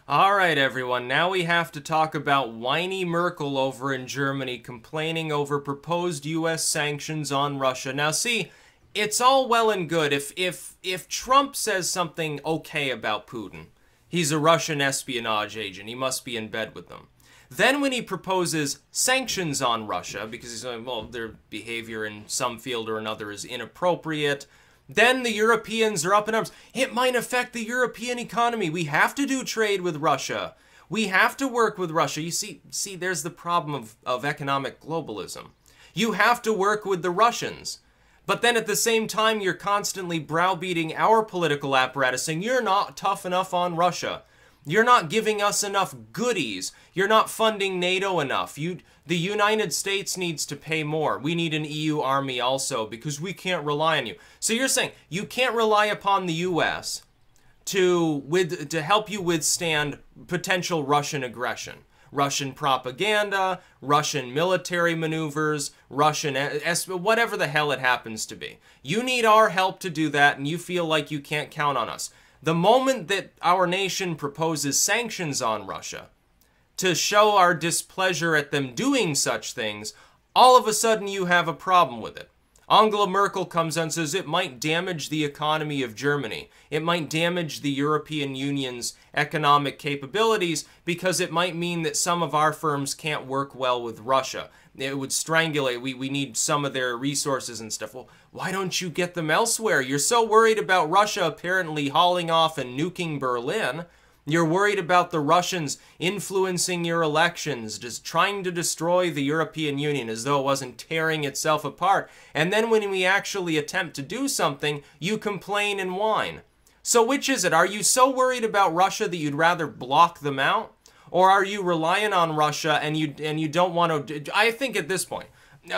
Alright everyone, now we have to talk about whiny Merkel over in Germany complaining over proposed US sanctions on Russia. Now see, it's all well and good if Trump says something okay about Putin. He's a Russian espionage agent, he must be in bed with them. Then when he proposes sanctions on Russia, because he's like, well, their behavior in some field or another is inappropriate, then the Europeans are up in arms. It might affect the European economy. We have to do trade with Russia. We have to work with Russia. You see, there's the problem of economic globalism. You have to work with the Russians. But then at the same time, you're constantly browbeating our political apparatus saying, you're not tough enough on Russia. You're not giving us enough goodies. You're not funding NATO enough. The United States needs to pay more. We need an EU army also because we can't rely on you. So you're saying you can't rely upon the US to help you withstand potential Russian aggression. Russian propaganda, Russian military maneuvers, Russian whatever the hell it happens to be. You need our help to do that, and you feel like you can't count on us. The moment that our nation proposes sanctions on Russia to show our displeasure at them doing such things, all of a sudden you have a problem with it. Angela Merkel comes out and says it might damage the economy of Germany. It might damage the European Union's economic capabilities because it might mean that some of our firms can't work well with Russia. It would strangulate. We need some of their resources and stuff. Well, why don't you get them elsewhere? You're so worried about Russia apparently hauling off and nuking Berlin. You're worried about the Russians influencing your elections, just trying to destroy the European Union as though it wasn't tearing itself apart. And then when we actually attempt to do something, you complain and whine. So which is it? Are you so worried about Russia that you'd rather block them out? Or are you relying on Russia and you don't want to... I think at this point,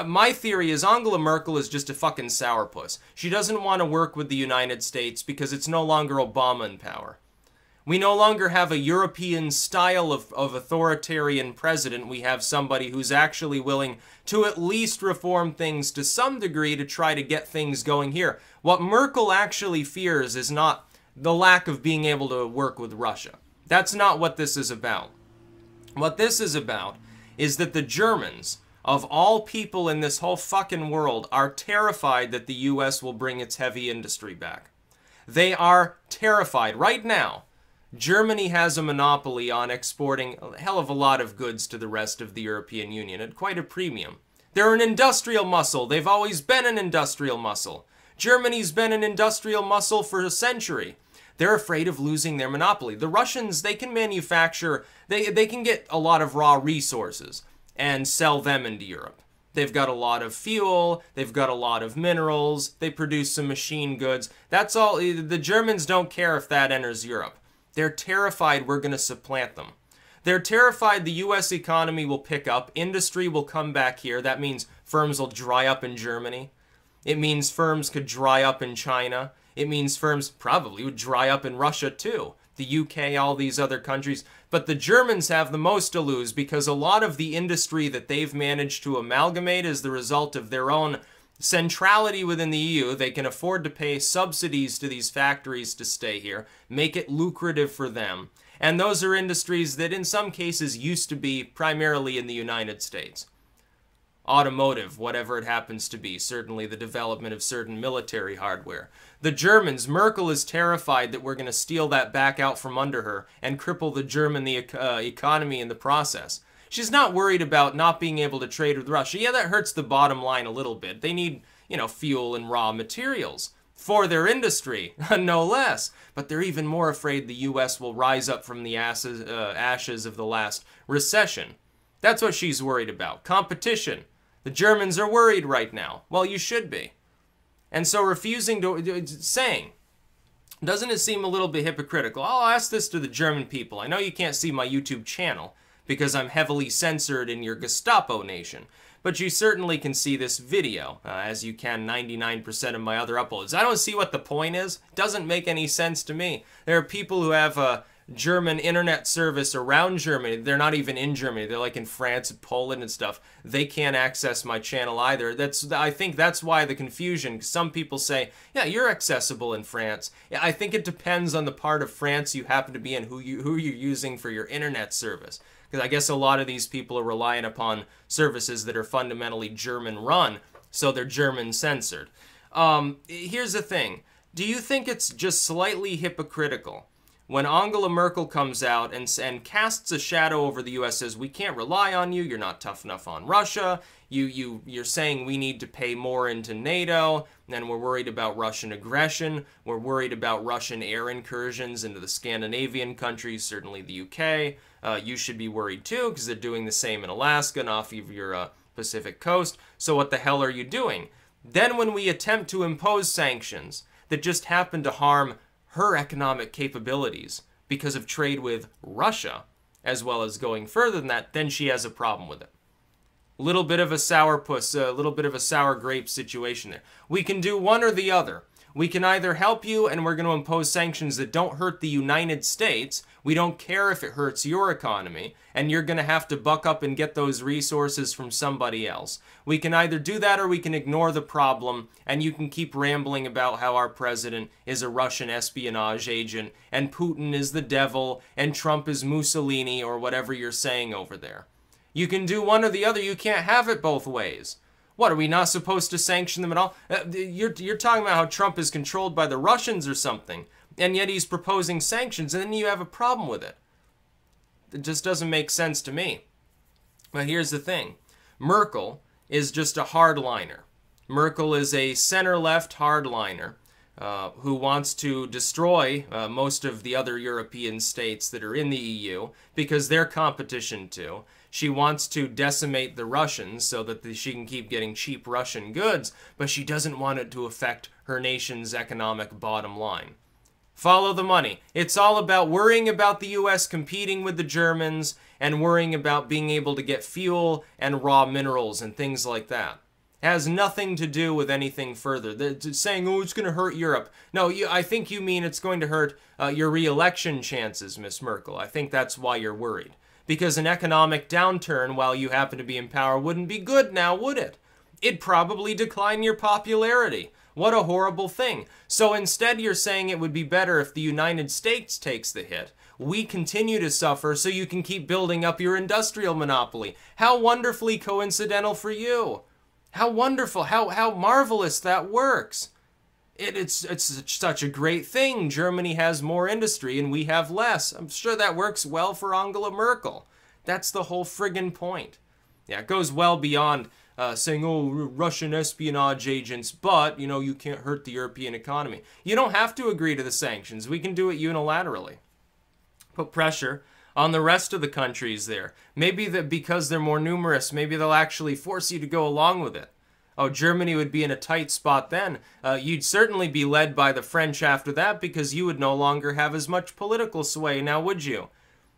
my theory is Angela Merkel is just a fucking sourpuss. She doesn't want to work with the United States because it's no longer Obama in power. We no longer have a European style of authoritarian president. We have somebody who's actually willing to at least reform things to some degree to try to get things going here. What Merkel actually fears is not the lack of being able to work with Russia. That's not what this is about. What this is about is that the Germans, of all people in this whole fucking world, are terrified that the US will bring its heavy industry back. They are terrified. Right now, Germany has a monopoly on exporting a hell of a lot of goods to the rest of the European Union at quite a premium. They're an industrial muscle. They've always been an industrial muscle. Germany's been an industrial muscle for a century. They're afraid of losing their monopoly. The Russians, they can manufacture, they can get a lot of raw resources and sell them into Europe. They've got a lot of fuel, they've got a lot of minerals, they produce some machine goods. That's all. The Germans don't care if that enters Europe. They're terrified we're going to supplant them. They're terrified the US economy will pick up, industry will come back here. That means firms will dry up in Germany. It means firms could dry up in China. It means firms probably would dry up in Russia too. The UK, all these other countries. But the Germans have the most to lose because a lot of the industry that they've managed to amalgamate is the result of their own centrality within the EU. They can afford to pay subsidies to these factories to stay here, make it lucrative for them. And those are industries that in some cases used to be primarily in the United States. Automotive, whatever it happens to be, certainly the development of certain military hardware. The Germans, Merkel is terrified that we're going to steal that back out from under her and cripple the German economy in the process. She's not worried about not being able to trade with Russia. Yeah, that hurts the bottom line a little bit. They need, fuel and raw materials for their industry, no less. But they're even more afraid the U.S. will rise up from the ashes of the last recession. That's what she's worried about. Competition. The Germans are worried right now. Well, you should be. And so refusing to... saying, doesn't it seem a little bit hypocritical? I'll ask this to the German people. I know you can't see my YouTube channel because I'm heavily censored in your Gestapo nation. But you certainly can see this video, as you can 99% of my other uploads. I don't see what the point is. It doesn't make any sense to me. There are people who have German internet service around Germany. They're not even in Germany. They're like in France and Poland and stuff. They can't access my channel either. I think that's why the confusion. Some people say, yeah, you're accessible in France. Yeah, I think it depends on the part of France you happen to be in, who you're using for your internet service. Because I guess a lot of these people are relying upon services that are fundamentally German run, so they're German censored. Here's the thing. Do you think it's just slightly hypocritical when Angela Merkel comes out and casts a shadow over the U.S., says, we can't rely on you, you're not tough enough on Russia, you're saying we need to pay more into NATO, and we're worried about Russian aggression, we're worried about Russian air incursions into the Scandinavian countries, certainly the UK, you should be worried too, because they're doing the same in Alaska and off of your Pacific coast, so what the hell are you doing? Then when we attempt to impose sanctions that just happen to harm her economic capabilities because of trade with Russia, as well as going further than that, then she has a problem with it. A little bit of a sourpuss, a little bit of a sour grape situation there. We can do one or the other. We can either help you and we're going to impose sanctions that don't hurt the United States. We don't care if it hurts your economy, and you're going to have to buck up and get those resources from somebody else. We can either do that or we can ignore the problem, and you can keep rambling about how our president is a Russian espionage agent, and Putin is the devil, and Trump is Mussolini, or whatever you're saying over there. You can do one or the other. You can't have it both ways. What, are we not supposed to sanction them at all? You're talking about how Trump is controlled by the Russians or something, and yet he's proposing sanctions, and then you have a problem with it. It just doesn't make sense to me. But here's the thing. Merkel is just a hardliner. Merkel is a center-left hardliner who wants to destroy most of the other European states that are in the EU because they're competition too. She wants to decimate the Russians so that she can keep getting cheap Russian goods, but she doesn't want it to affect her nation's economic bottom line. Follow the money. It's all about worrying about the U.S. competing with the Germans and worrying about being able to get fuel and raw minerals and things like that. It has nothing to do with anything further. They're saying, oh, it's going to hurt Europe. No, I think you mean it's going to hurt your re-election chances, Miss Merkel. I think that's why you're worried. Because an economic downturn while you happen to be in power wouldn't be good now, would it? It'd probably decline your popularity. What a horrible thing. So instead you're saying it would be better if the United States takes the hit. We continue to suffer so you can keep building up your industrial monopoly. How wonderfully coincidental for you. How wonderful, how marvelous that works. It's such a great thing. Germany has more industry and we have less. I'm sure that works well for Angela Merkel. That's the whole friggin' point. Yeah, it goes well beyond saying, oh, Russian espionage agents, but, you know, you can't hurt the European economy. You don't have to agree to the sanctions. We can do it unilaterally. Put pressure on the rest of the countries there. Maybe that because they're more numerous, maybe they'll actually force you to go along with it. Oh, Germany would be in a tight spot then. You'd certainly be led by the French after that because you would no longer have as much political sway, now would you?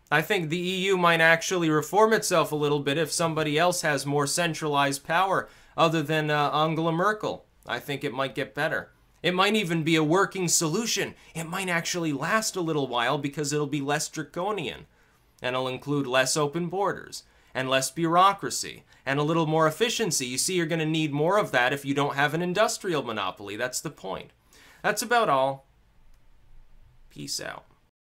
I think the EU might actually reform itself a little bit if somebody else has more centralized power other than Angela Merkel. I think it might get better. It might even be a working solution. It might actually last a little while because it'll be less draconian. And it'll include less open borders and less bureaucracy and a little more efficiency. You see, you're going to need more of that if you don't have an industrial monopoly. That's the point. That's about all. Peace out.